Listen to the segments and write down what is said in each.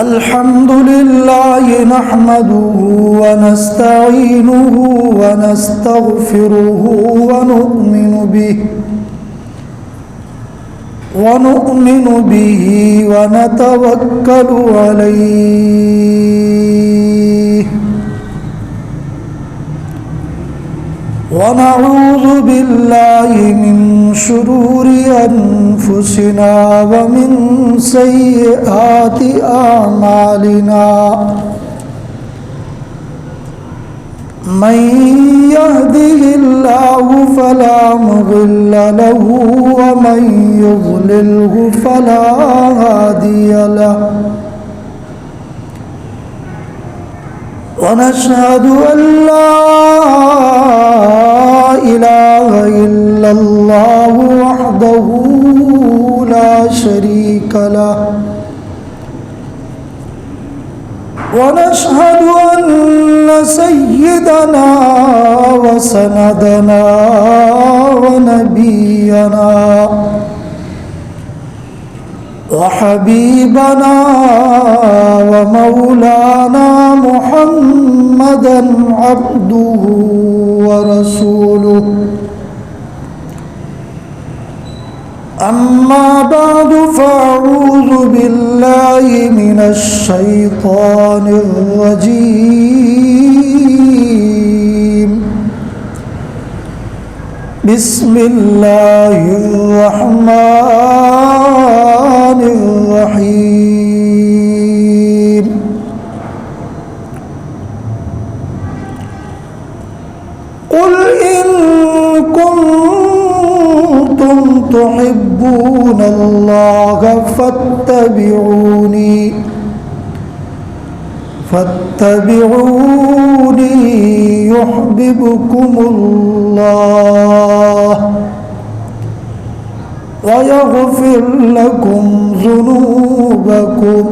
الحمد لله نحمده ونستعينه ونستغفره ونؤمن به ونتوكل عليه ونعوذ بالله من شرور أنفسنا ومن سيئات أعمالنا من يهده الله فلا مضل له ومن يضلله فلا هادي له ونشهد أن لا إله إلا الله وحده لا شريك له ونشهد أن سيدنا وسندنا ونبينا وحبيبنا ومولانا محمدا عبده ورسوله أما بعد فأعوذ بالله من الشيطان الرجيم بسم الله الرحمن الرحيم قل إن كنتم تحبون الله فاتبعوني يحببكم الله ويغفر لكم ذنوبكم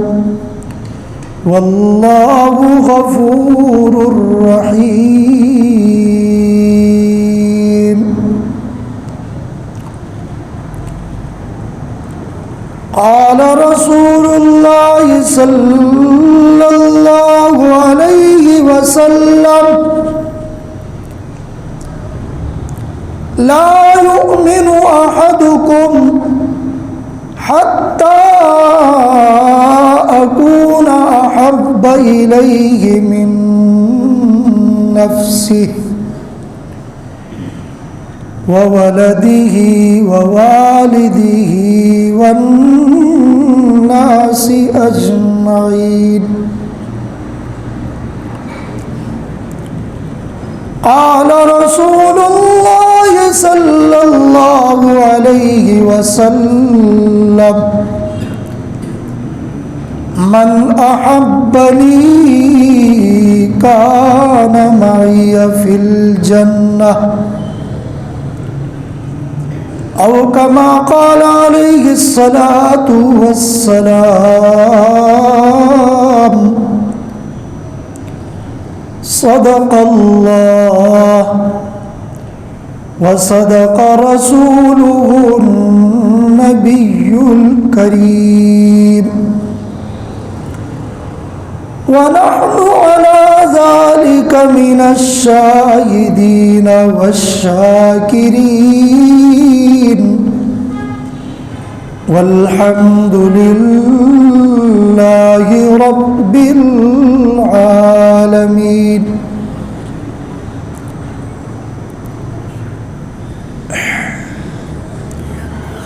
والله غفور رحيم قال رسول الله صلى الله عليه وسلم لا يؤمن أحدكم حتى أكون أحب إليه من نفسه وولده ووالده والناس أجمعين قال رسول الله صلى الله عليه وسلم من أحبني كان معي في الجنة أو كما قال عليه الصلاة والسلام صدق الله وصدق رسوله النبي الكريم ونحن على ذلك من الشاهدين والشاكرين والحمد لله رب العالمين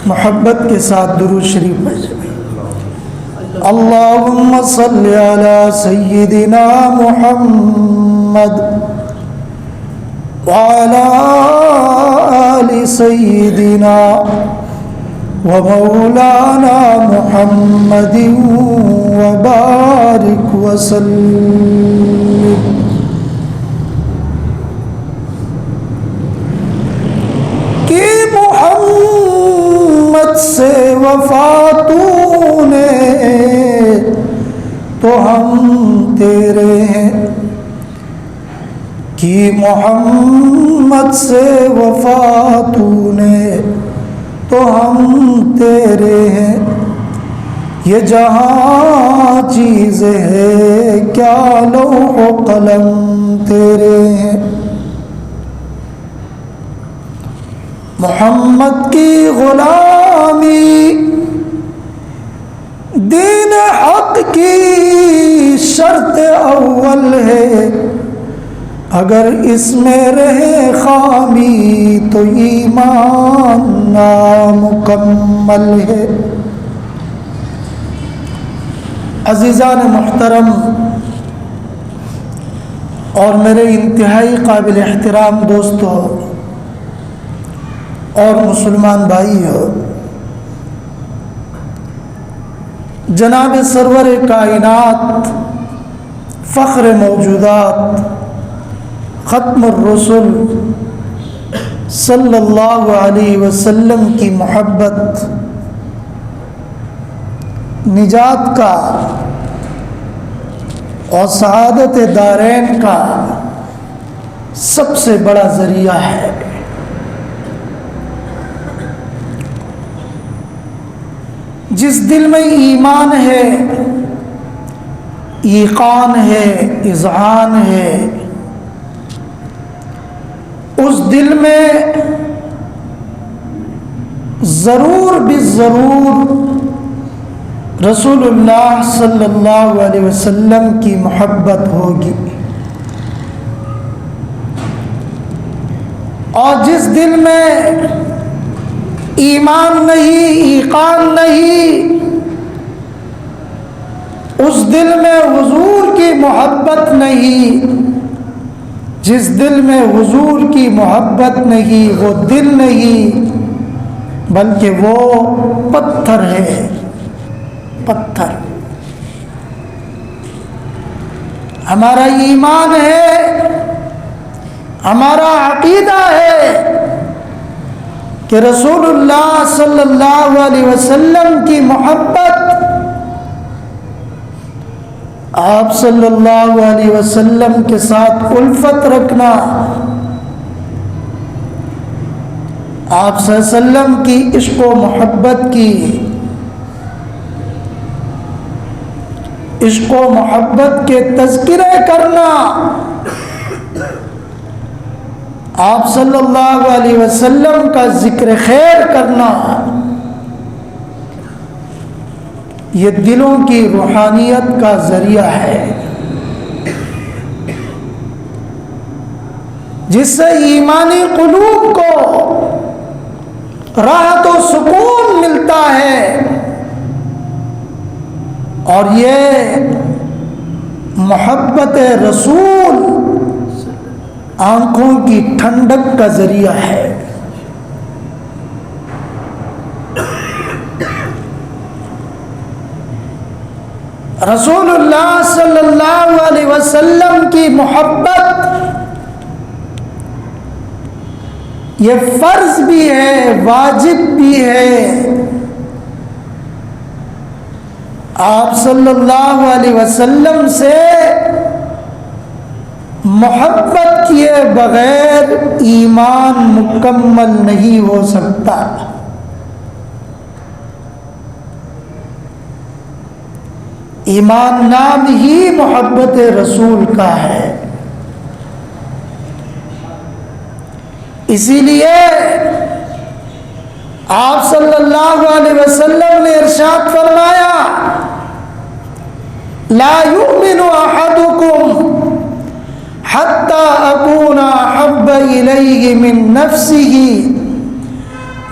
محبت کے ساتھ درود شریف پڑھیں اللهم صل على سيدنا محمد وعلى آل سيدنا ومولانا محمد وبارك وسلم کہ محمد سے وفا تو نے تو ہم تیرے ہیں کی محمد سے وفا تو نے تو ہم تیرے ہیں، یہ جہاں چیزیں ہے کیا لوح و قلم تیرے ہیں۔ محمد کی غلامی دین حق کی شرط اول ہے، اگر اس میں رہے خامی تو ایمان نامکمل ہے۔ عزیزان محترم اور میرے انتہائی قابل احترام دوستو اور مسلمان بھائیو، جناب سرور کائنات، فخر موجودات، ختم الرسل صلی اللہ علیہ وسلم کی محبت نجات کا اور سعادت دارین کا سب سے بڑا ذریعہ ہے۔ جس دل میں ایمان ہے، یقین ہے، اذعان ہے، اس دل میں ضرور بالضرور رسول اللہ صلی اللہ علیہ وسلم کی محبت ہوگی، اور جس دل میں ایمان نہیں، یقین نہیں، اس دل میں حضور کی محبت نہیں۔ جس دل میں حضور کی محبت نہیں وہ دل نہیں، بلکہ وہ پتھر ہے، پتھر۔ ہمارا ایمان ہے، ہمارا عقیدہ ہے کہ رسول اللہ صلی اللہ علیہ وسلم کی محبت، آپ صلی اللہ علیہ وسلم کے ساتھ الفت رکھنا، آپ صلی اللہ علیہ وسلم کی عشق و محبت کی، عشق و محبت کے تذکرے کرنا، آپ صلی اللہ علیہ وسلم کا ذکر خیر کرنا، یہ دلوں کی روحانیت کا ذریعہ ہے، جس سے ایمانی قلوب کو راحت و سکون ملتا ہے، اور یہ محبت رسول آنکھوں کی ٹھنڈک کا ذریعہ ہے۔ رسول اللہ صلی اللہ علیہ وسلم کی محبت یہ فرض بھی ہے، واجب بھی ہے۔ آپ صلی اللہ علیہ وسلم سے محبت کیے بغیر ایمان مکمل نہیں ہو سکتا۔ ایمان نام ہی محبت رسول کا ہے، اسی لیے آپ صلی اللہ علیہ وسلم نے ارشاد فرمایا، لا یؤمن احدکم حتی اکون احب الیہ من نفسہ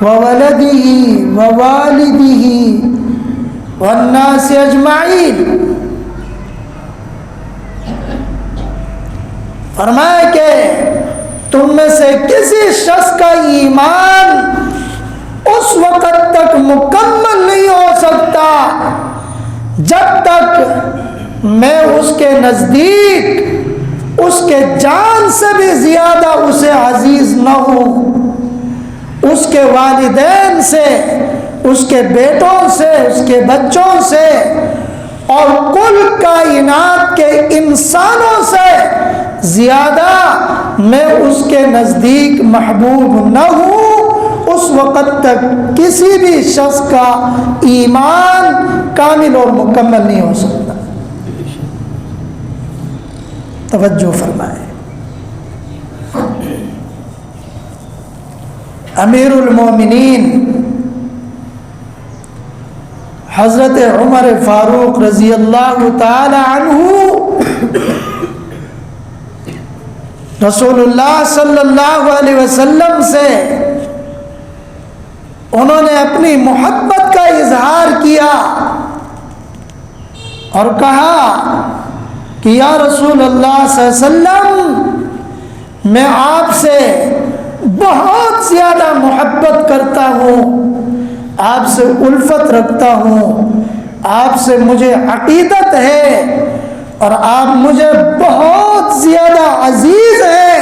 وولدہ ووالدہ والناس اجمعین۔ فرمایا کہ تم میں سے کسی شخص کا ایمان اس وقت تک مکمل نہیں ہو سکتا جب تک میں اس کے نزدیک اس کے جان سے بھی زیادہ اسے عزیز نہ ہوں، اس کے والدین سے، اس کے بیٹوں سے، اس کے بچوں سے اور کل کائنات کے انسانوں سے زیادہ میں اس کے نزدیک محبوب نہ ہوں، اس وقت تک کسی بھی شخص کا ایمان کامل اور مکمل نہیں ہو سکتا. توجہ فرمائے. امیر المومنین حضرت عمر فاروق رضی اللہ تعالی عنہ رسول اللہ صلی اللہ علیہ وسلم سے انہوں نے اپنی محبت کا اظہار کیا اور کہا کہ یا رسول اللہ صلی اللہ علیہ وسلم میں آپ سے بہت زیادہ محبت کرتا ہوں، آپ سے الفت رکھتا ہوں، آپ سے مجھے عقیدت ہے اور آپ مجھے بہت زیادہ عزیز ہیں،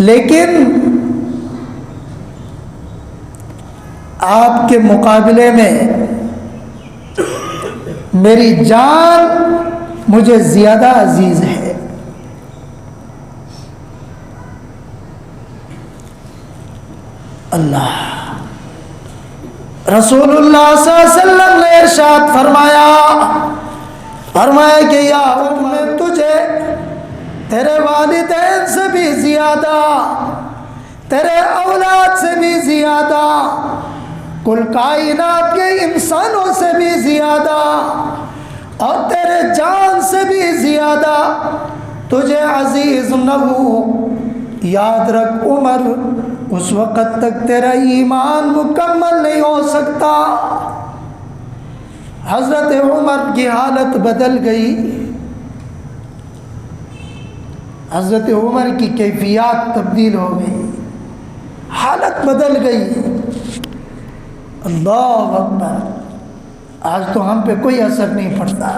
لیکن آپ کے مقابلے میں میری جان مجھے زیادہ عزیز ہے. اللہ رسول اللہ صلی اللہ علیہ وسلم نے ارشاد فرمایا کہ یا عمر میں تجھے تیرے والدین سے بھی زیادہ، تیرے اولاد سے بھی زیادہ، کل کائنات کے انسانوں سے بھی زیادہ اور تیرے جان سے بھی زیادہ تجھے عزیز نہ ہوں. یاد رکھ عمر، اس وقت تک تیرا ایمان مکمل نہیں ہو سکتا. حضرت عمر کی حالت بدل گئی. حضرت عمر کی کیفیات تبدیل ہو گئی، حالت بدل گئی. اللہ اکبر. آج تو ہم پہ کوئی اثر نہیں پڑتا.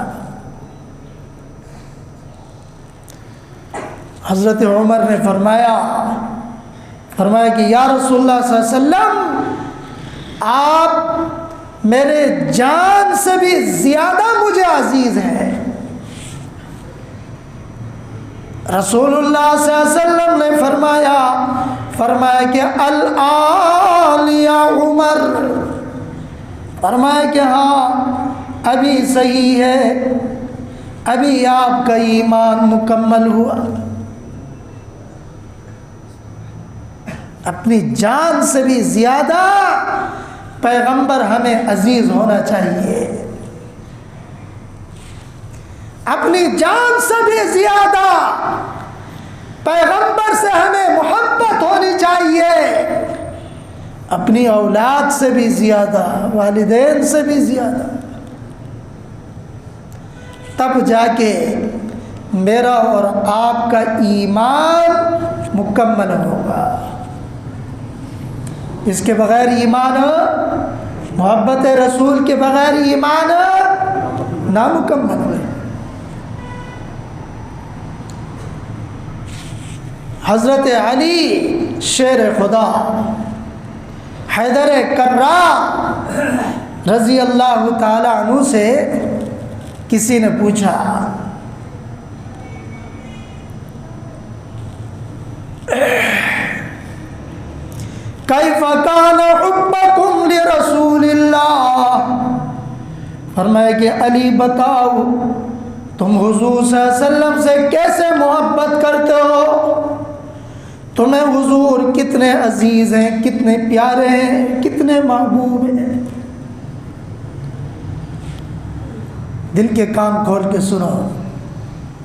حضرت عمر نے فرمایا کہ یا رسول اللہ صلی اللہ علیہ وسلم آپ میرے جان سے بھی زیادہ مجھے عزیز ہیں. رسول اللہ صلی اللہ علیہ وسلم نے فرمایا کہ الآن یا عمر، فرمایا کہ ہاں ابھی صحیح ہے، ابھی آپ کا ایمان مکمل ہوا. اپنی جان سے بھی زیادہ پیغمبر ہمیں عزیز ہونا چاہیے. اپنی جان سے بھی زیادہ پیغمبر سے ہمیں محبت ہونی چاہیے. اپنی اولاد سے بھی زیادہ، والدین سے بھی زیادہ. تب جا کے میرا اور آپ کا ایمان مکمل ہوگا. اس کے بغیر ایمان، محبت رسول کے بغیر ایمان نامکمل ہے. حضرت علی شیر خدا حیدر کرار رضی اللہ تعالی عنہ سے کسی نے پوچھا کیف کان حبکم لرسول اللہ، فرمایا کہ علی بتاؤ تم حضور صلی اللہ علیہ وسلم سے کیسے محبت کرتے ہو؟ تمہیں حضور کتنے عزیز ہیں، کتنے پیارے ہیں، کتنے محبوب ہیں. دل کے کان کھول کے سنو.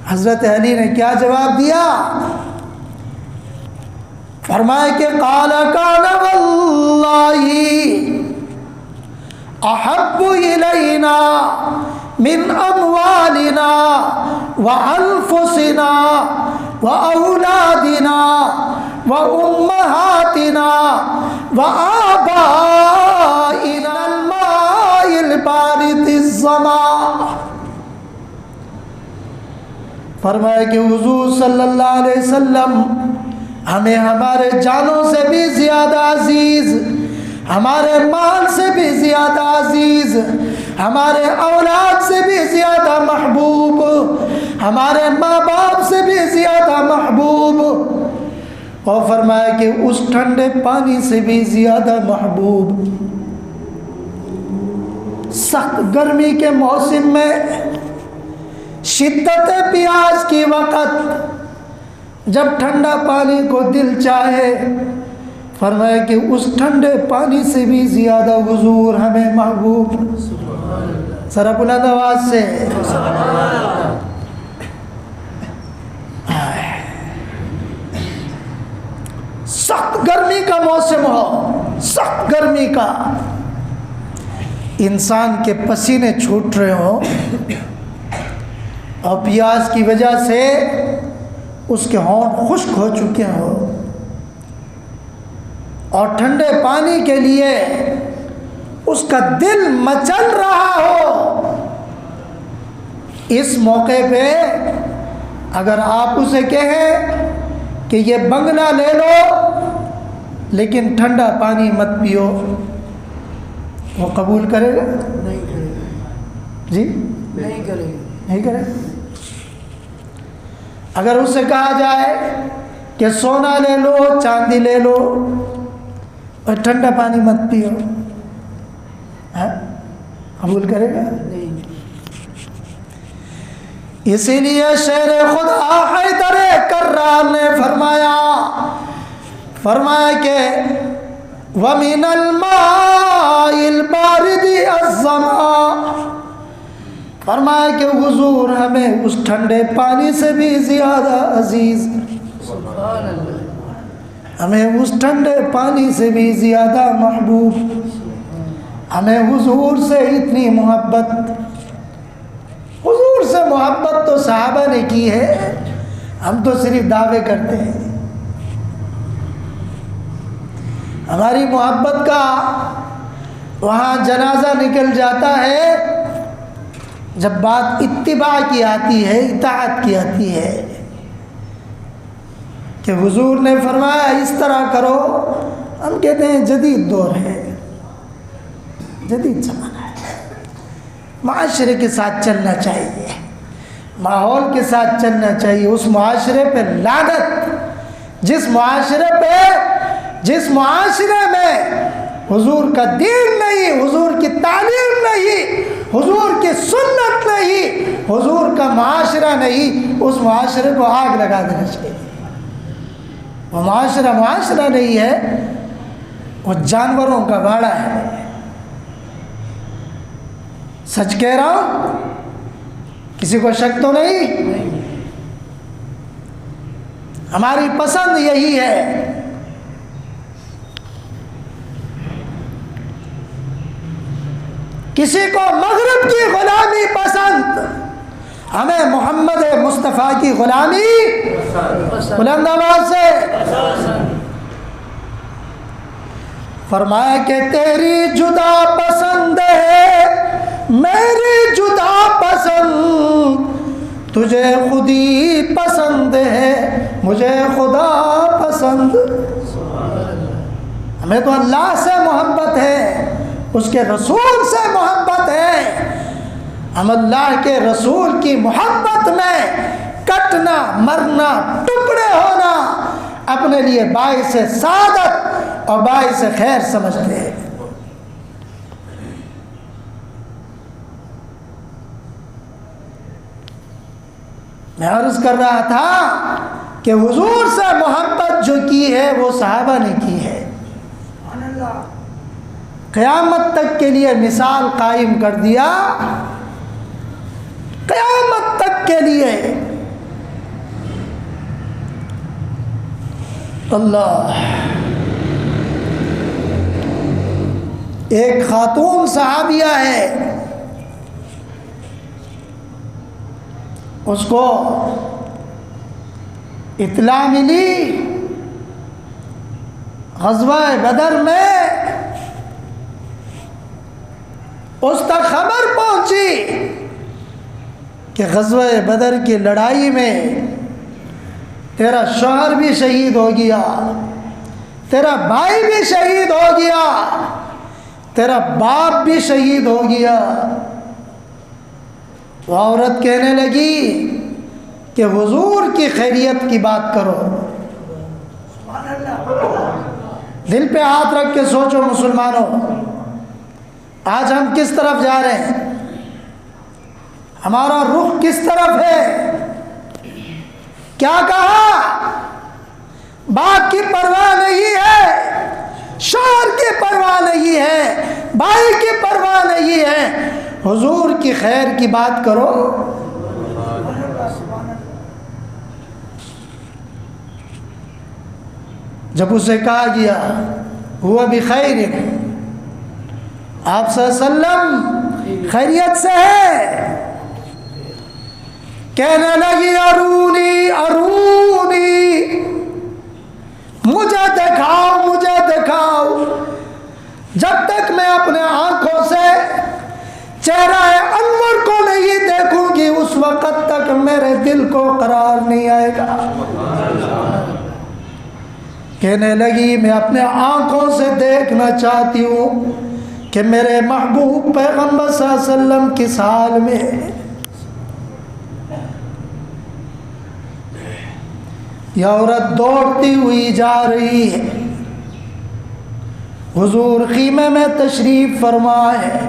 حضرت علی نے کیا جواب دیا؟ فرمایا کہ قال کان واللہ احب الینا من اموالنا وانفسنا واولادنا وامہاتنا وآبائنا الماء البارد الظما. فرمایا کہ حضور صلی اللہ علیہ وسلم ہمیں ہمارے جانوں سے بھی زیادہ عزیز، ہمارے مال سے بھی زیادہ عزیز، ہمارے اولاد سے بھی زیادہ محبوب، ہمارے ماں باپ سے بھی زیادہ محبوب اور فرمایا کہ اس ٹھنڈے پانی سے بھی زیادہ محبوب سخت گرمی کے موسم میں شدت پیاس کی وقت جب ٹھنڈا پانی کو دل چاہے، فرمایا کہ اس ٹھنڈے پانی سے بھی زیادہ حضور ہمیں محبوب۔ ذرا بلند آواز سے سخت گرمی کا موسم ہو، سخت گرمی کا، انسان کے پسینے چھوٹ رہے ہوں اور پیاس کی وجہ سے اس کے ہونٹ خشک ہو چکے ہوں اور ٹھنڈے پانی کے لیے اس کا دل مچل رہا ہو، اس موقع پہ اگر آپ اسے کہیں کہ یہ بنگلہ لے لو لیکن ٹھنڈا پانی مت پیو، وہ قبول کرے گا؟ نہیں کرے گا جی نہیں کرے گا نہیں کرے گا۔ اگر اس سے کہا جائے کہ سونا لے لو، چاندی لے لو اور ٹھنڈا پانی مت پیو، قبول کرے گا؟ نہیں۔ اسی لیے شیر خدا حیدر کرار نے فرمایا کہ وَمِنَ الْمَاءِ الْبَارِدِ الظَّمَا، فرمایا کہ حضور ہمیں اس ٹھنڈے پانی سے بھی زیادہ عزیز، سبحان اللہ، ہمیں اس ٹھنڈے پانی سے بھی زیادہ محبوب، ہمیں حضور سے اتنی محبت۔ حضور سے محبت تو صحابہ نے کی ہے، ہم تو صرف دعوے کرتے ہیں۔ ہماری محبت کا وہاں جنازہ نکل جاتا ہے جب بات اتباع کی آتی ہے، اطاعت کی آتی ہے کہ حضور نے فرمایا اس طرح کرو، ہم کہتے ہیں جدید دور ہے، جدید زمانہ ہے، معاشرے کے ساتھ چلنا چاہیے، ماحول کے ساتھ چلنا چاہیے۔ اس معاشرے پہ لعنت، جس معاشرے میں حضور کا دین نہیں، حضور کی تعلیم نہیں، حضور کی سنت نہیں، حضور کا معاشرہ نہیں، اس معاشرے کو آگ لگا دینا چاہیے۔ وہ معاشرہ نہیں ہے، وہ جانوروں کا باڑہ ہے۔ سچ کہہ رہا ہوں، کسی کو شک تو نہیں؟ ہماری پسند یہی ہے۔ کسی کو مغرب کی غلامی پسند، ہمیں محمد مصطفیٰ کی غلامی بلند آواز سے۔ فرمایا کہ تیری جدا پسند ہے میری جدا پسند، تجھے خودی پسند ہے مجھے خدا پسند۔ ہمیں تو اللہ سے محبت ہے، اس کے رسول سے محبت ہے، ہم اللہ کے رسول کی محبت میں کٹنا، مرنا، ٹکڑے ہونا اپنے لیے باعث سعادت اور باعث خیر سمجھتے ہیں۔ میں عرض کر رہا تھا کہ حضور سے محبت جو کی ہے وہ صحابہ نے کی ہے، قیامت تک کے لیے مثال قائم کر دیا، قیامت تک کے لیے۔ اللہ، ایک خاتون صحابیہ ہے، اس کو اطلاع ملی غزوہ بدر میں، اس تک خبر پہنچی کہ غزوہ بدر کی لڑائی میں تیرا شوہر بھی شہید ہو گیا، تیرا بھائی بھی شہید ہو گیا، تیرا باپ بھی شہید ہو گیا۔ وہ عورت کہنے لگی کہ حضور کی خیریت کی بات کرو، دل پہ ہاتھ رکھ کے سوچو مسلمانوں، آج ہم کس طرف جا رہے ہیں؟ ہمارا رخ کس طرف ہے؟ کیا کہا؟ باپ کی پرواہ نہیں ہے، شوہر کی پرواہ نہیں ہے، بھائی کی پرواہ نہیں ہے، حضور کی خیر کی بات کرو۔ جب اسے کہا گیا ہوا بخیر، آپ صلی اللہ علیہ وسلم خیریت سے ہے، کہنے لگی ارونی ارونی، مجھے دکھاؤ مجھے دکھاؤ۔ جب تک میں اپنے آنکھوں سے چہرہ انور کو نہیں دیکھوں گی اس وقت تک میرے دل کو قرار نہیں آئے گا۔ کہنے لگی میں اپنے آنکھوں سے دیکھنا چاہتی ہوں کہ میرے محبوب پیغمبر صلی اللہ علیہ وسلم کس حال میں ہے۔ یہ عورت دوڑتی ہوئی جا رہی ہے، حضور خیمے میں تشریف فرما ہے،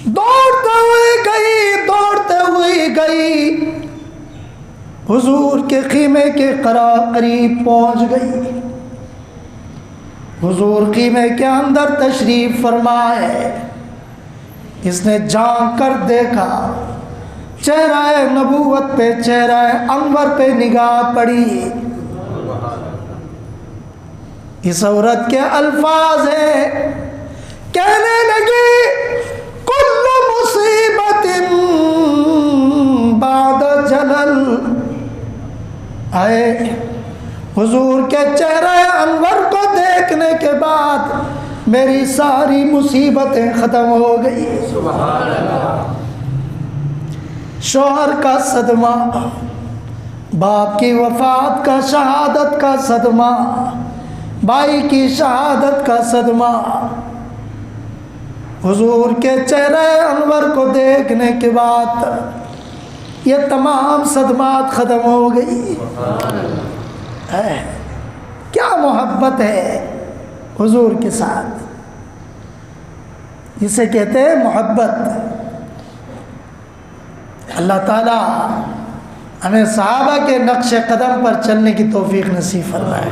دوڑتے ہوئے گئی دوڑتے ہوئے گئی، حضور کے خیمے کے قریب پہنچ گئی۔ حضور خیمے کے اندر تشریف فرما ہے، اس نے جھانک کر دیکھا، چہرہ نبوت پہ چہرہ انور پہ نگاہ پڑی۔ اس عورت کے الفاظ ہیں، کہنے لگی کل مصیبت بعد جلل، آئے حضور کے چہرہ انور کو دیکھنے کے بعد میری ساری مصیبتیں ختم ہو گئی۔ سبحان اللہ۔ شوہر کا صدمہ، باپ کی وفات کا شہادت کا صدمہ، بھائی کی شہادت کا صدمہ، حضور کے چہرہ انور کو دیکھنے کے بعد یہ تمام صدمات ختم ہو گئی۔ کیا محبت ہے حضور کے ساتھ، اسے کہتے ہیں محبت۔ اللہ تعالیٰ ہمیں صحابہ کے نقش قدم پر چلنے کی توفیق نصیب فرمائے۔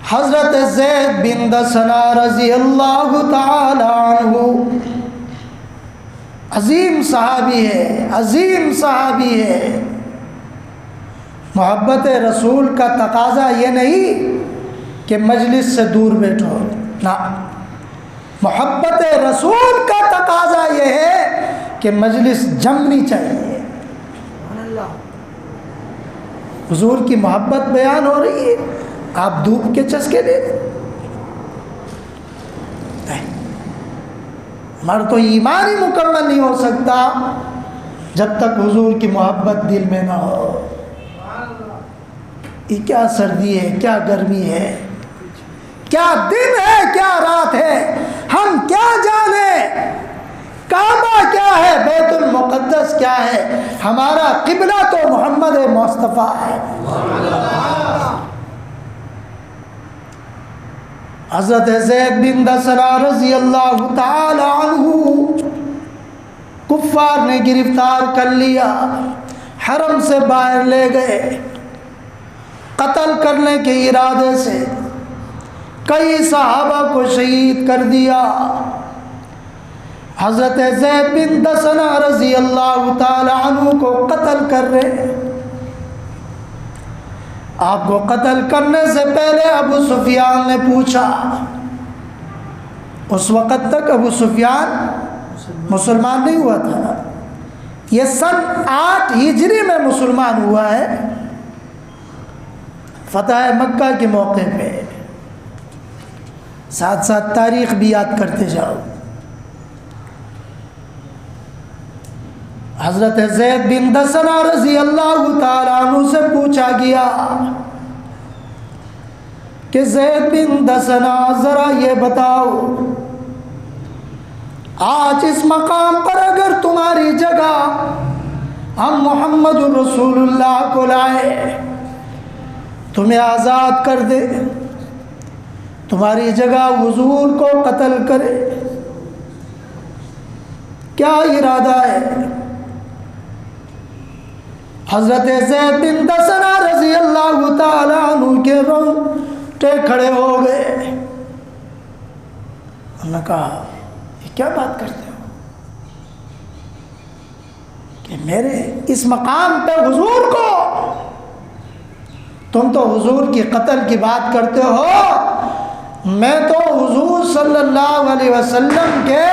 حضرت زید بن دسنہ رضی اللہ تعالی عنہ عظیم صحابی ہے، عظیم صحابی ہے۔ محبت رسول کا تقاضا یہ نہیں کہ مجلس سے دور بیٹھو، نہ، محبت رسول کا تقاضا یہ ہے کہ مجلس جمنی چاہیے۔ حضور کی محبت بیان ہو رہی ہے، آپ دھوپ کے چسکے دے دیں؟ ہمارا تو ایمان ہی مکمل نہیں ہو سکتا جب تک حضور کی محبت دل میں نہ ہو۔ یہ کیا سردی ہے، کیا گرمی ہے، کیا دن ہے، کیا رات ہے، ہم کیا جانے کعبہ کیا ہے، بیت المقدس کیا ہے، ہمارا قبلہ تو محمد مصطفیٰ ہے۔ حضرت زید بن دسنہ رضی اللہ تعالی عنہ کفار نے گرفتار کر لیا، حرم سے باہر لے گئے، قتل کرنے کے ارادے سے کئی صحابہ کو شہید کر دیا۔ حضرت زید بن دسنہ رضی اللہ تعالی عنہ کو قتل کر رہے، آپ کو قتل کرنے سے پہلے ابو سفیان نے پوچھا، اس وقت تک ابو سفیان مسلمان نہیں ہوا تھا، یہ سن 8 ہجری میں مسلمان ہوا ہے، فتح مکہ کے موقع پہ۔ ساتھ ساتھ تاریخ بھی یاد کرتے جاؤ۔ حضرت زید بن دسنہ رضی اللہ تعالیٰ عنہ سے پوچھا گیا کہ زید بن دسنہ ذرا یہ بتاؤ، آج اس مقام پر اگر تمہاری جگہ ہم محمد رسول اللہ کو لائے، تمہیں آزاد کر دے، تمہاری جگہ حضور کو قتل کرے، کیا ارادہ ہے؟ حضرت زید بن دسنہ رضی اللہ تعالیٰ عنہ کے رونگٹے کھڑے ہو گئے۔ انہوں نے کہا یہ کیا بات کرتے ہو کہ میرے اس مقام پہ حضور کو، تم تو حضور کی قتل کی بات کرتے ہو، میں تو حضور صلی اللہ علیہ وسلم کے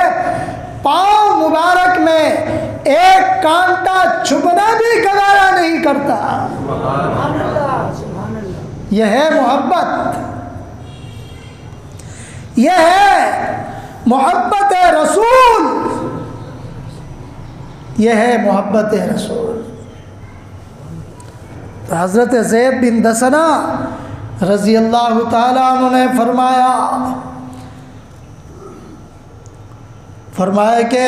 پاؤں مبارک میں ایک کانٹا چھپنا بھی گوارا نہیں کرتا۔ یہ ہے محبت، یہ ہے محبت رسول، یہ ہے محبت رسول۔ تو حضرت زید بن دسنہ رضی اللہ تعالیٰ عنہ نے فرمایا کہ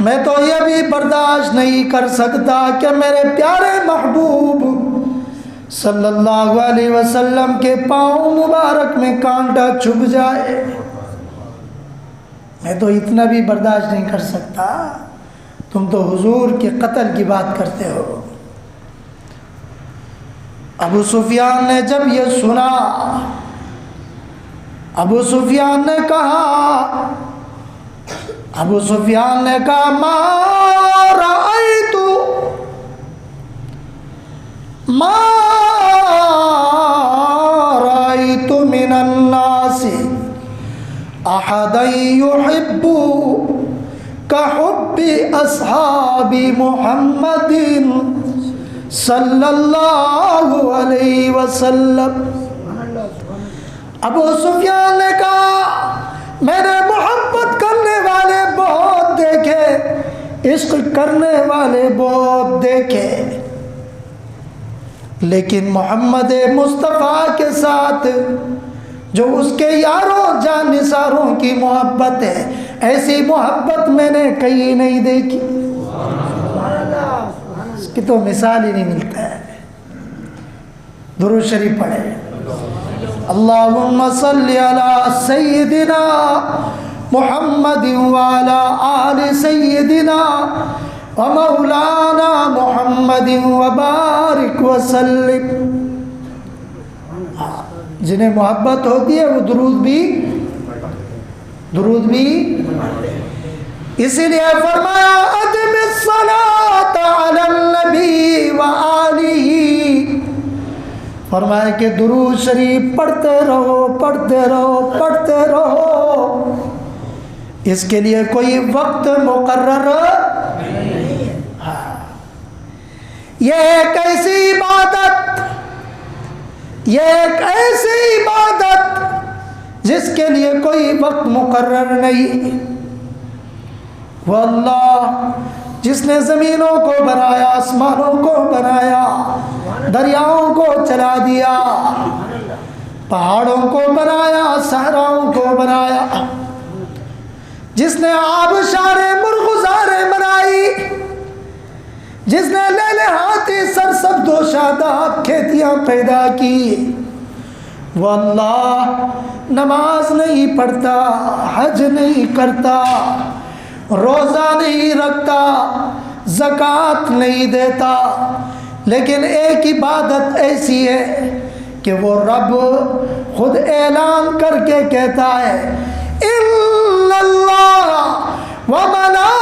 میں تو یہ بھی برداشت نہیں کر سکتا کہ میرے پیارے محبوب صلی اللہ علیہ وسلم کے پاؤں مبارک میں کانٹا چھپ جائے، میں تو اتنا بھی برداشت نہیں کر سکتا، تم تو حضور کے قتل کی بات کرتے ہو۔ ابو سفیان نے جب یہ سنا، ابو سفیان نے کہا ما رأيت من الناس أحدا يحب كحب أصحاب محمد صلی اللہ علیہ وسلم۔ ابو سفیان نے کہا میں نے محبت کرنے والے بہت دیکھے، عشق کرنے والے بہت دیکھے، لیکن محمد مصطفیٰ کے ساتھ جو اس کے یاروں جان نثاروں کی محبت ہے، ایسی محبت میں نے کہیں نہیں دیکھی، اس کی تو مثال ہی نہیں ملتا ہے۔ درود شریف پڑھے، اللہم صلی علی سیدنا محمد وعلی آل سیدنا ومولانا محمد وبارک وسلم۔ جنہیں محبت ہوتی ہے وہ درود بھی اسی لیے فرمایا ادم الصلاۃ علی النبی وآلہ، فرمایا کہ درود شریف پڑھتے رہو، اس کے لیے کوئی وقت مقرر نہیں ہے۔ یہ ایک ایسی عبادت جس کے لیے کوئی وقت مقرر نہیں۔ وہ اللہ جس نے زمینوں کو بنایا، آسمانوں کو بنایا، دریاؤں کو چلا دیا، پہاڑوں کو بنایا، صحراؤں کو بنایا، جس نے آبشاریں مرغزاریں بنائی، جس نے لیل ہاتھی سرسبز و شاداب کھیتیاں پیدا کی، وہ اللہ نماز نہیں پڑھتا، حج نہیں کرتا، روزہ نہیں رکھتا، زکوٰۃ نہیں دیتا، لیکن ایک عبادت ایسی ہے کہ وہ رب خود اعلان کر کے کہتا ہے ان اللہ وملائکتہ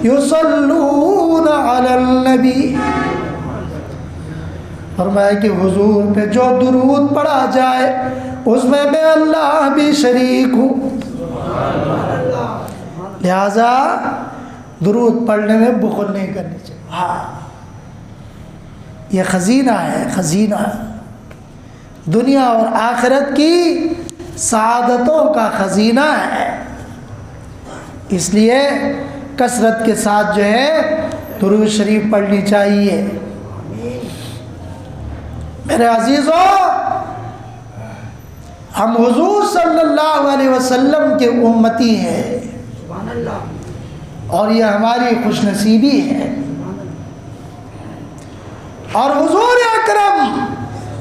یصلون علی النبی، فرمایا کہ حضور پہ جو درود پڑھا جائے اس میں میں اللہ بھی شریک ہوں، لہذا درود پڑھنے میں بخل نہیں کرنی چاہیے۔ ہاں یہ خزینہ ہے، خزینہ دنیا اور آخرت کی سعادتوں کا خزینہ ہے، اس لیے کثرت کے ساتھ جو ہے درود شریف پڑھنی چاہیے۔ میرے عزیزوں، ہم حضور صلی اللہ علیہ وسلم کے امتی ہیں اور یہ ہماری خوش نصیبی ہے، اور حضور اکرم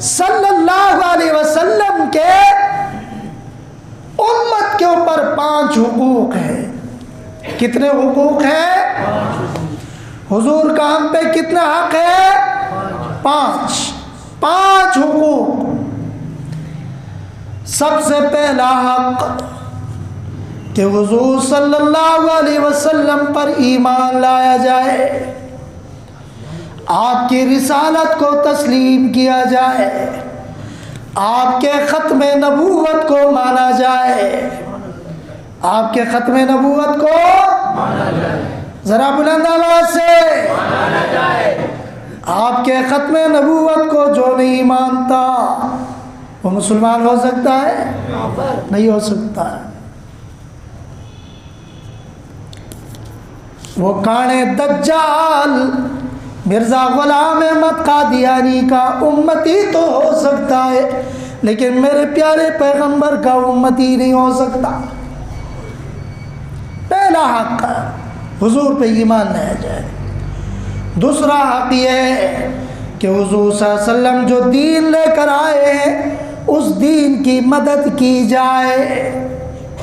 صلی اللہ علیہ وسلم کے امت کے اوپر 5 حقوق ہیں. کتنے حقوق ہیں؟ حضور کا ہم پہ کتنا حق ہے؟ 5 حقوق. سب سے پہلا حق کہ حضور صلی اللہ علیہ وسلم پر ایمان لایا جائے، آپ کی رسالت کو تسلیم کیا جائے، آپ کے ختم نبوت کو مانا جائے. آپ کے ختم نبوت کو مانا جائے. ذرا بلند آواز سے مانا جائے. آپ کے ختم نبوت کو جو نہیں مانتا وہ مسلمان ہو سکتا ہے؟ نہیں ہو سکتا. وہ کانے دجال مرزا غلام احمد قادیانی کا امتی تو ہو سکتا ہے، لیکن میرے پیارے پیغمبر کا امتی نہیں ہو سکتا. پہلا حق حضور پہ ایمان لایا جائے. دوسرا حق یہ ہے کہ حضور صلی اللہ علیہ وسلم جو دین لے کر آئے ہیں اس دین کی مدد کی جائے،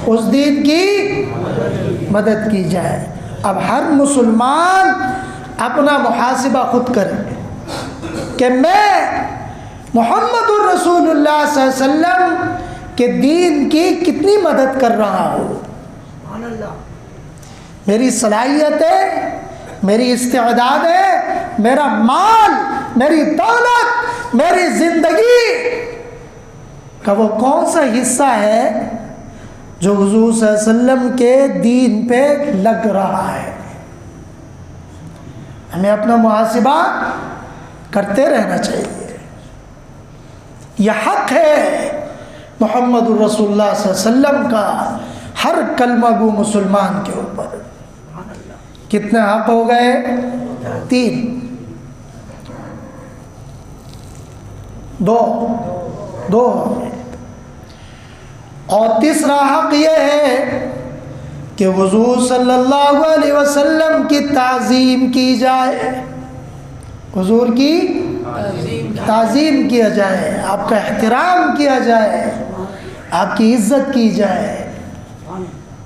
اس دین کی مدد کی جائے. اب ہر مسلمان اپنا محاسبہ خود کرے کہ میں محمد الرسول اللہ صلی اللہ علیہ وسلم کے دین کی کتنی مدد کر رہا ہوں. میری صلاحیتیں، میری استعدادیں، میرا مال، میری دولت، میری زندگی کا وہ کون سا حصہ ہے جو حضور صلی اللہ علیہ وسلم کے دین پہ لگ رہا ہے. ہمیں اپنا محاسبہ کرتے رہنا چاہیے. یہ حق ہے محمد الرسول اللہ صلی اللہ علیہ وسلم کا ہر کلمہ گو مسلمان کے اوپر. کتنے حق ہو گئے؟ 3. 2 اور تیسرا حق یہ ہے کہ حضور صلی اللہ علیہ وسلم کی تعظیم کی جائے. حضور کی تعظیم کیا جائے، آپ کا احترام کیا جائے، آپ کی عزت کی جائے.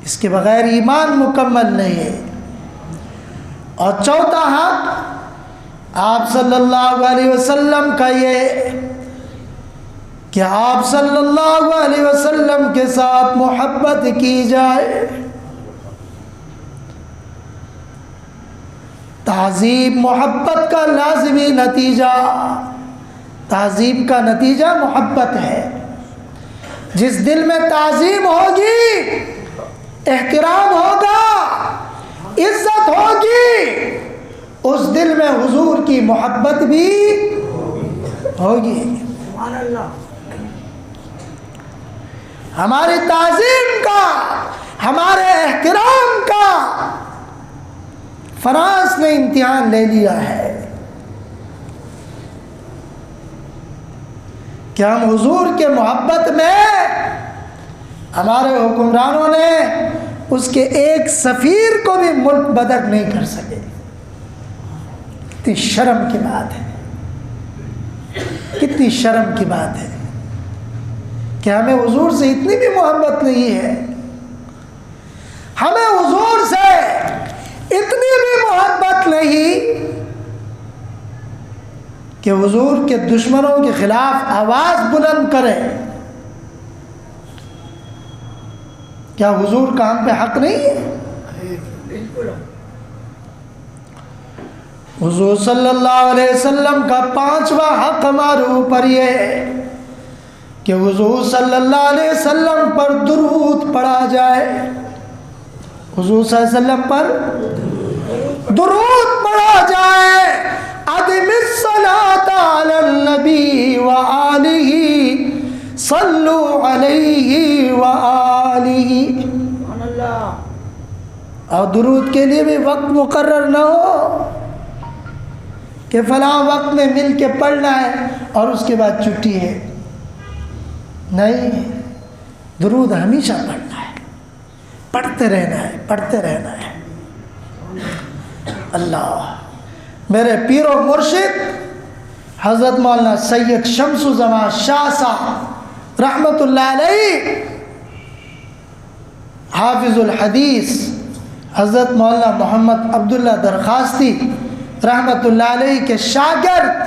اس کے بغیر ایمان مکمل نہیں ہے. اور چوتھا حق آپ صلی اللہ علیہ وسلم کا یہ کہ آپ صلی اللہ علیہ وسلم کے ساتھ محبت کی جائے. تعظیم محبت کا لازمی نتیجہ، تعظیم کا نتیجہ محبت ہے. جس دل میں تعظیم ہوگی، احترام ہوگا، عزت ہوگی، اس دل میں حضور کی محبت بھی ہوگی. ہماری تعظیم کا، ہمارے احترام کا فرانس نے امتحان لے لیا ہے کہ ہم حضور کے محبت میں ہمارے حکمرانوں نے اس کے ایک سفیر کو بھی ملک بدر نہیں کر سکے. کتنی شرم کی بات ہے، کتنی شرم کی بات ہے کہ ہمیں حضور سے اتنی بھی محبت نہیں ہے، ہمیں حضور سے اتنی بھی محبت نہیں کہ حضور کے دشمنوں کے خلاف آواز بلند کرے. کیا حضور کا ہم پہ حق نہیں ہے؟ حضور صلی اللہ علیہ وسلم کا 5واں حق ہمارے اوپر یہ ہے کہ حضور صلی اللہ علیہ وسلم پر درود پڑھا جائے. حضور صلی اللہ علیہ وسلم پر درود پڑھا جائے. ادم الصلاۃ علی النبی وآلہ صلو علیہ وآلہ. اور درود کے لیے بھی وقت مقرر نہ ہو کہ فلاں وقت میں مل کے پڑھنا ہے اور اس کے بعد چھٹی ہے. نہیں، درود ہمیشہ پڑھنا ہے، پڑھتے رہنا ہے، پڑھتے رہنا ہے. اللہ میرے پیر و مرشد حضرت مولانا سید شمس الزمان شاہ صاحب رحمۃ اللہ علیہ، حافظ الحدیث حضرت مولانا محمد عبداللہ درخواستی رحمۃ اللہ علیہ کے شاگرد،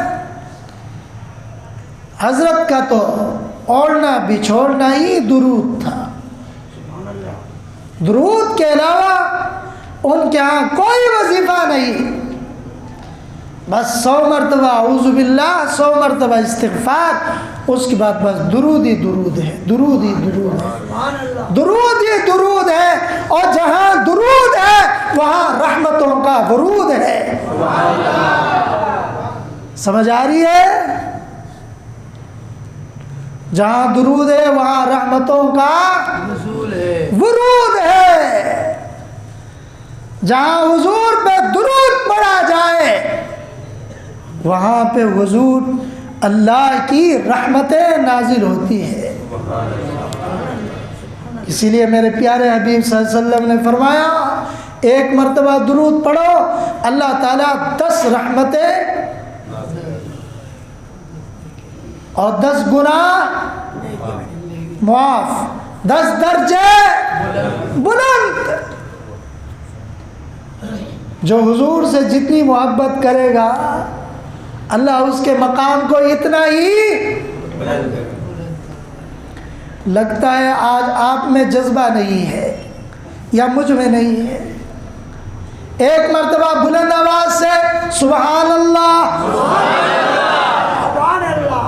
حضرت کا تو اوڑھنا بچھوڑنا ہی درود تھا، درود کے علاوہ ان کے ہاں کوئی وظیفہ نہیں، بس 100 مرتبہ اعوذ باللہ، 100 مرتبہ استغفار، اس کے بعد بس درود ہی درود ہے، درود ہی درود ہے، درود ہی درود ہے، اور جہاں درود ہے وہاں رحمتوں کا ورود ہے۔ سمجھ آ رہی ہے؟ جہاں درود ہے وہاں رحمتوں کا نزول ہے، ورود ہے، جہاں حضور پہ درود پڑھا جائے وہاں پہ حضور اللہ کی رحمتیں نازل ہوتی ہیں۔ اسی لیے میرے پیارے حبیب صلی اللہ علیہ وسلم نے فرمایا، ایک مرتبہ درود پڑھو اللہ تعالیٰ 10 رحمتیں اور 10 گناہ معاف، 10 درجے بلند۔ جو حضور سے جتنی محبت کرے گا اللہ اس کے مقام کو اتنا ہی، لگتا ہے آج آپ میں جذبہ نہیں ہے یا مجھ میں نہیں ہے، ایک مرتبہ بلند آواز سے سبحان اللہ، سبحان اللہ۔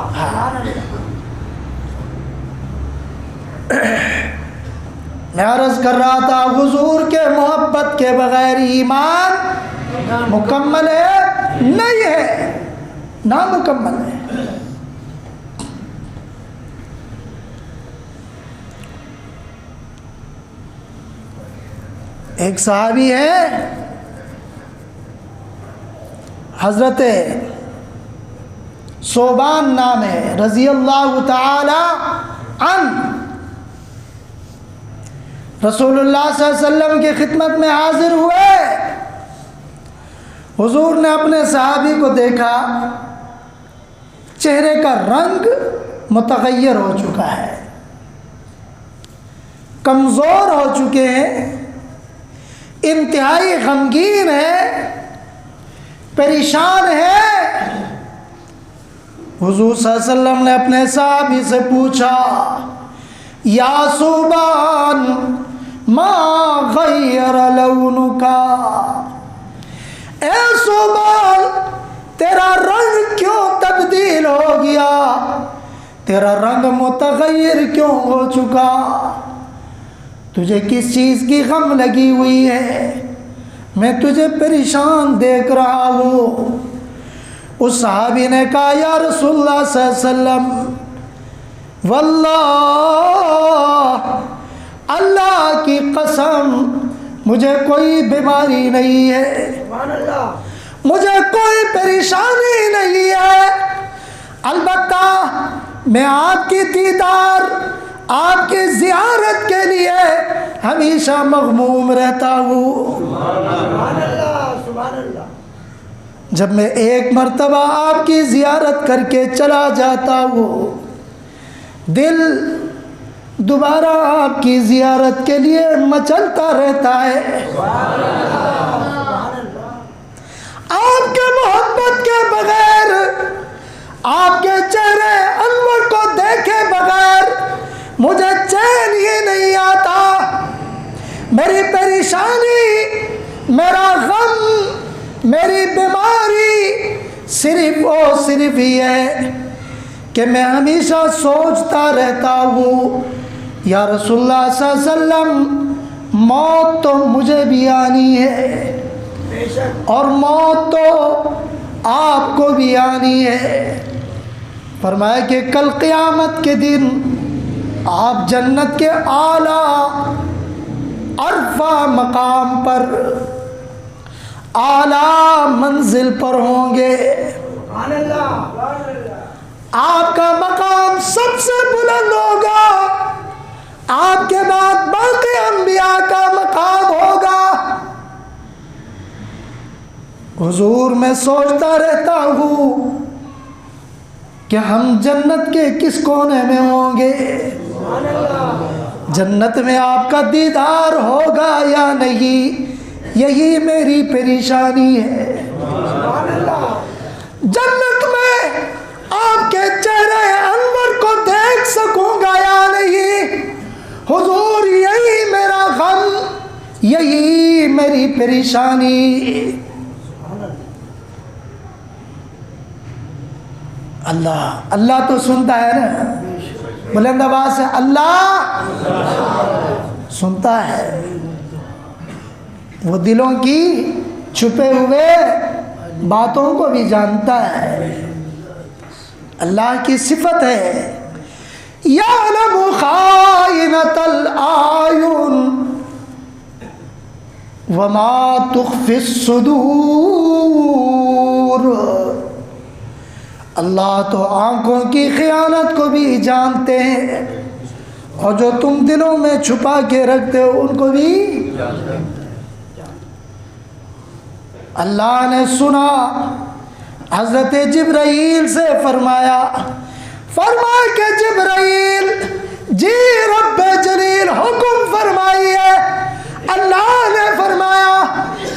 میں عرض کر رہا تھا حضور کے محبت کے بغیر ایمان مکمل ہے نہیں ہے، نامکمل ہے۔ ایک صحابی ہے حضرت صوبان نام ہے رضی اللہ تعالی عنہ، رسول اللہ صلی اللہ علیہ وسلم کی خدمت میں حاضر ہوئے، حضور نے اپنے صحابی کو دیکھا، چہرے کا رنگ متغیر ہو چکا ہے، کمزور ہو چکے ہیں، انتہائی غمگین ہے، پریشان ہے۔ حضور صلی اللہ علیہ وسلم نے اپنے صحابی سے پوچھا، یا صوبان ما غیر لونکا، اے صوبان تیرا رنگ کیوں تبدیل ہو گیا، تیرا رنگ متغیر کیوں ہو چکا، تجھے کس چیز کی غم لگی ہوئی ہے، میں تجھے پریشان دیکھ رہا ہوں۔ اس صحابی نے کہا یا رسول اللہ صلی اللہ علیہ وسلم واللہ، اللہ کی قسم مجھے کوئی بیماری نہیں ہے، مجھے کوئی پریشانی نہیں ہے، البتہ میں آپ کی دیدار، آپ کی زیارت کے لیے ہمیشہ مغموم رہتا ہوں۔ جب میں ایک مرتبہ آپ کی زیارت کر کے چلا جاتا ہوں، دل دوبارہ آپ کی زیارت کے لیے مچلتا رہتا ہے۔ آپ کے محبت کے بغیر، آپ کے چہرے انور کو دیکھے بغیر مجھے چین ہی نہیں آتا، میری پریشانی، میرا غم، میری بیماری صرف اور صرف یہ ہے کہ میں ہمیشہ سوچتا رہتا ہوں یا رسول اللہ صلی اللہ علیہ وسلم موت تو مجھے بھی آنی ہے اور موت تو آپ کو بھی آنی ہے۔ فرمایا کہ کل قیامت کے دن آپ جنت کے اعلیٰ عرفہ مقام پر، اعلیٰ منزل پر ہوں گے، آپ کا مقام سب سے بلند ہوگا، آپ کے بعد باقی انبیاء کا مقام ہوگا۔ حضور میں سوچتا رہتا ہوں کہ ہم جنت کے کس کونے میں ہوں گے، جنت میں آپ کا دیدار ہوگا یا نہیں، یہی میری پریشانی ہے۔ جنت میں آپ کے چہرے انور کو دیکھ سکوں گا یا نہیں، حضور یہی میرا غم، یہی میری پریشانی۔ اللہ اللہ تو سنتا ہے نا، بلند آواز سے اللہ سنتا ہے، وہ دلوں کی چھپے ہوئے باتوں کو بھی جانتا ہے۔ اللہ کی صفت ہے یعلم خائنۃ الاعین وما تخفی الصدور، اللہ تو آنکھوں کی خیانت کو بھی جانتے ہیں اور جو تم دلوں میں چھپا کے رکھتے ہو ان کو بھی۔ اللہ نے سنا، حضرت جبرائیل سے فرمایا کہ جبرائیل جی رب جلیل حکم فرمائیے۔ اللہ نے فرمایا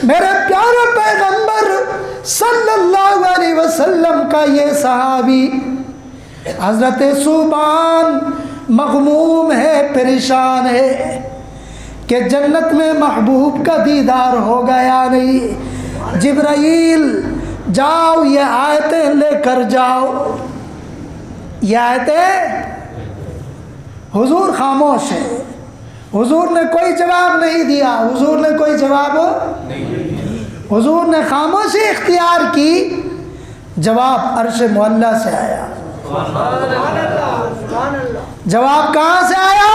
میرے پیارے پیغمبر صلی اللہ علیہ وسلم کا یہ صحابی حضرت صوبان مغموم ہے، پریشان ہے کہ جنت میں محبوب کا دیدار ہوگا یا نہیں۔ جبرائیل جاؤ یہ آیتیں لے کر جاؤ۔ یہ آیتیں، حضور خاموش ہے، حضور نے کوئی جواب نہیں دیا، حضور نے کوئی جواب نہیں، حضور نے خاموشی اختیار کی۔ جواب عرش معلیٰ سے آیا۔ جواب کہاں سے آیا؟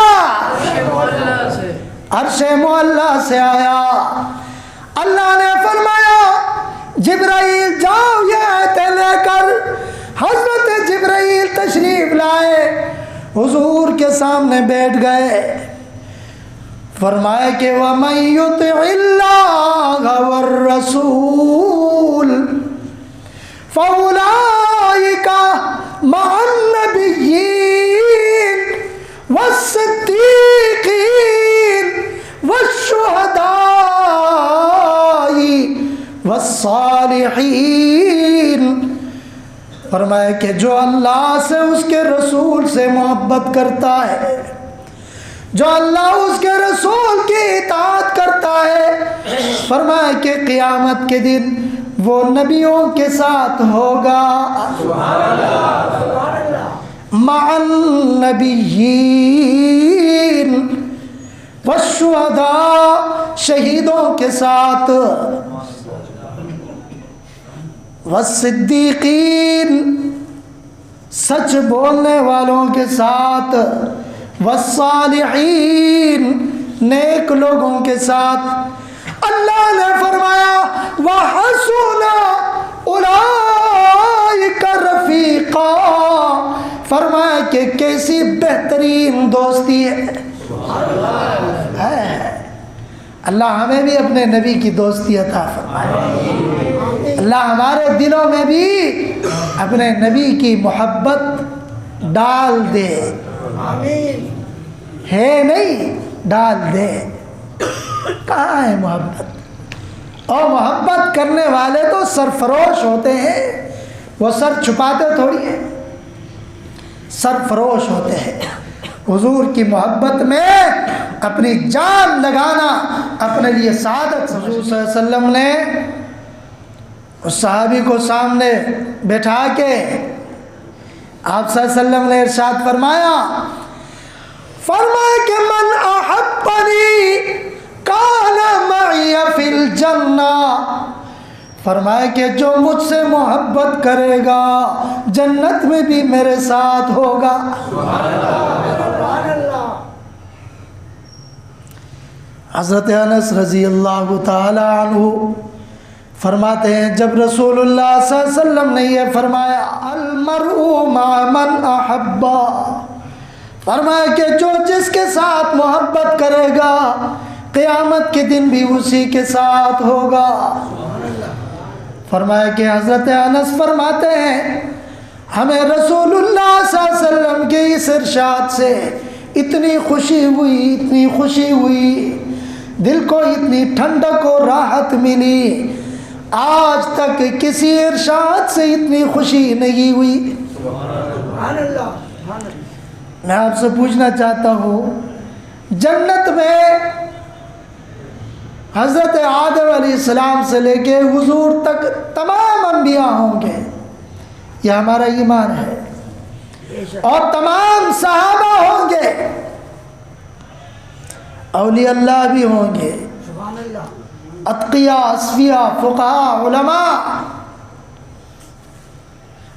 عرش معلیٰ سے آیا۔ اللہ نے فرمایا جبرائیل جاؤ یہ آیتیں لے کر۔ حضرت جبرائیل تشریف لائے، حضور کے سامنے بیٹھ گئے، فرمایا کہ وَمَن يُطِعِ اللَّهَ وَالرَّسُولَ فَأُولَٰئِكَ مَعَ النَّبِيِّينَ وَالصِّدِّيقِينَ وَالشُّهَدَاءِ وَالصَّالِحِينَ۔ فرمایا کہ جو اللہ سے اس کے رسول سے محبت کرتا ہے، جو اللہ اس کے رسول کی اطاعت کرتا ہے، فرمایا کہ قیامت کے دن وہ نبیوں کے ساتھ ہوگا، مع النبیین والشہداء، شہیدوں کے ساتھ، والصدیقین، سچ بولنے والوں کے ساتھ، والصالحین، نیک لوگوں کے ساتھ۔ اللہ نے فرمایا وَحَسُنَ أُولَئِكَ رَفِيقًا، فرمایا کہ کیسی بہترین دوستی ہے۔ اللہ ہمیں بھی اپنے نبی کی دوستی عطا فرمائے، اللہ ہمارے دلوں میں بھی اپنے نبی کی محبت ڈال دے، ہے نہیں ڈال دے۔ کہاں ہے محبت؟ اور محبت کرنے والے تو سرفروش ہوتے ہیں، وہ سر چھپاتے تھوڑی ہیں، سرفروش ہوتے ہیں۔ حضور کی محبت میں اپنی جان لگانا اپنے لیے سعادت۔ حضور صلی اللہ علیہ وسلم نے اس صحابی کو سامنے بیٹھا کے آپ صلی اللہ علیہ وسلم نے ارشاد فرمایا کہ من احبنی کان معی فی الجنہ، فرمایا کہ جو مجھ سے محبت کرے گا جنت میں بھی میرے ساتھ ہوگا۔ حضرت انس رضی اللہ تعالی عنہ فرماتے ہیں جب رسول اللہ صلی اللہ علیہ وسلم نے یہ فرمایا المرء مع من احب، فرمایا کہ جو جس کے ساتھ محبت کرے گا قیامت کے دن بھی اسی کے ساتھ ہوگا۔ فرمایا کہ حضرت انس فرماتے ہیں ہمیں رسول اللہ صلی اللہ علیہ وسلم کے اس ارشاد سے اتنی خوشی ہوئی، دل کو اتنی ٹھنڈک اور راحت ملی، آج تک کسی ارشاد سے اتنی خوشی نہیں ہوئی۔ میں آپ سے پوچھنا چاہتا ہوں، جنت میں حضرت آدم علیہ السلام سے لے کے حضور تک تمام انبیاء ہوں گے، یہ ہمارا ایمان ہے، اور تمام صحابہ ہوں گے، اولیاء اللہ بھی ہوں گے، اتقیاء، اصفیاء، فقہاء، علماء،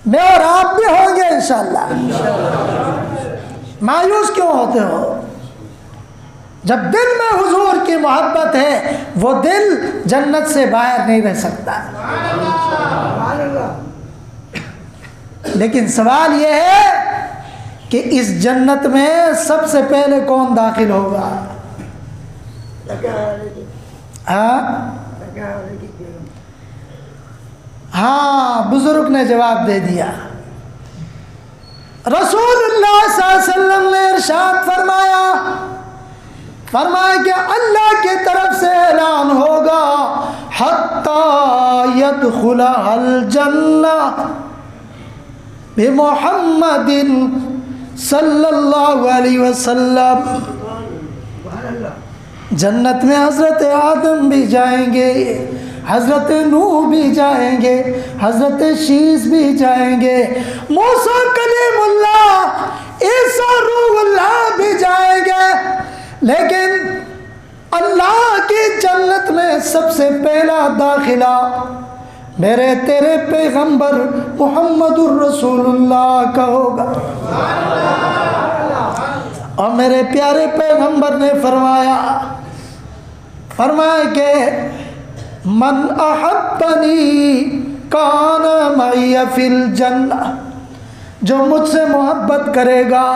میں اور آپ بھی ہوں گے انشاءاللہ۔ مایوس کیوں ہوتے ہو؟ جب دل میں حضور کی محبت ہے، وہ دل جنت سے باہر نہیں رہ سکتا۔ لیکن سوال یہ ہے کہ اس جنت میں سب سے پہلے کون داخل ہوگا؟ ہاں، بزرگ نے جواب دے دیا۔ رسول اللہ صلی اللہ علیہ وسلم نے ارشاد فرمایا کہ اللہ کی طرف سے اعلان ہوگا، حتی یدخل الجنہ بمحمد صلی اللہ علیہ وسلم۔ جنت میں حضرت آدم بھی جائیں گے، حضرت نوح بھی جائیں گے، حضرت شیس بھی جائیں گے، موسیٰ کلیم اللہ، عیسیٰ روح اللہ بھی جائیں گے، لیکن اللہ کی جنت میں سب سے پہلا داخلہ میرے تیرے پیغمبر محمد الرسول اللہ کا ہوگا۔ اور میرے پیارے پیغمبر نے فرمایا کہ من احبنی کان معی فی الجنہ، جو مجھ سے محبت کرے گا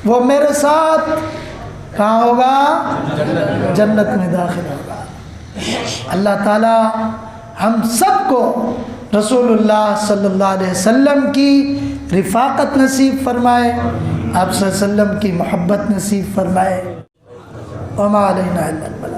وہ میرے ساتھ کہاں ہوگا؟ جنت میں داخل ہوگا۔ اللہ تعالی ہم سب کو رسول اللہ صلی اللہ علیہ وسلم کی رفاقت نصیب فرمائے، آپ صلی اللہ علیہ وسلم کی محبت نصیب فرمائے۔ وما علینا الا البلاغ۔